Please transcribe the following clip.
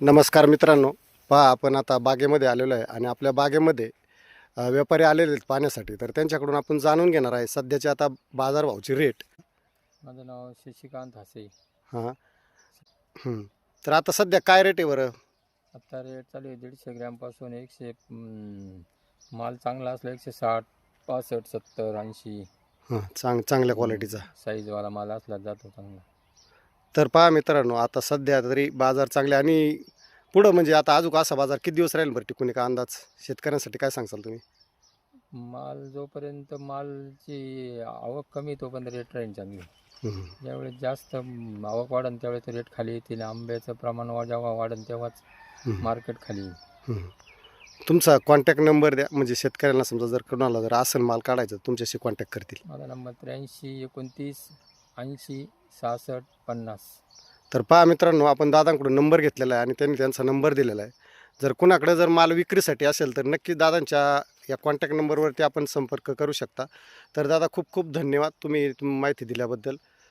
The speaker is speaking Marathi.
नमस्कार मित्रांनो, पहा आपण आता बागेमध्ये आलेलो आहे आणि आपल्या बागेमध्ये व्यापारी आलेले आहेत पाहण्यासाठी. तर त्यांच्याकडून आपण जाणून घेणार आहे सध्याचे आता बाजारभावाची रेट. माझं नाव शशिकांत हासे. हां. हं. तर आता सध्या काय रेट आहे बरं? आता रेट चालू आहे 150 ग्रॅमपासून माल चांगला असला 160, 65, 70, 80. हां, चांगल्या क्वालिटीचा. साईजवाला माल असला जातो चांगला. तर पहा मित्रांनो, आता सध्या तरी बाजार चांगले आणि पुढं म्हणजे आता अजून असा बाजार किती दिवस राहील बरं टिकून का अंदाज शेतकऱ्यांसाठी काय सांगसाल तुम्ही? माल जोपर्यंत मालची आवक कमी तोपर्यंत रेट राहील चांगली. हं, ज्यावेळेस जास्त आवक वाढेल त्यावेळेस रेट खाली येतील. आंब्याचं प्रमाण जेव्हा वाढेल तेव्हाच हं, मार्केट खाली येईल. हं. तुमचा कॉन्टॅक्ट नंबर द्या, म्हणजे शेतकऱ्यांना समजा जर कोणाला जर असेल माल काढायचा तुमच्याशी कॉन्टॅक्ट करतील. माझा नंबर 83 29 80 66 50. तर पहा मित्रांनो, आपण दादांकडून नंबर घेतलेला आहे आणि त्यांनी त्यांचा नंबर दिलेला आहे. जर कुणाकडे जर माल विक्रीसाठी असेल तर नक्की दादांच्या या कॉन्टॅक्ट नंबरवरती आपण संपर्क करू शकता. तर दादा खूप खूप धन्यवाद तुम्ही माहिती दिल्याबद्दल.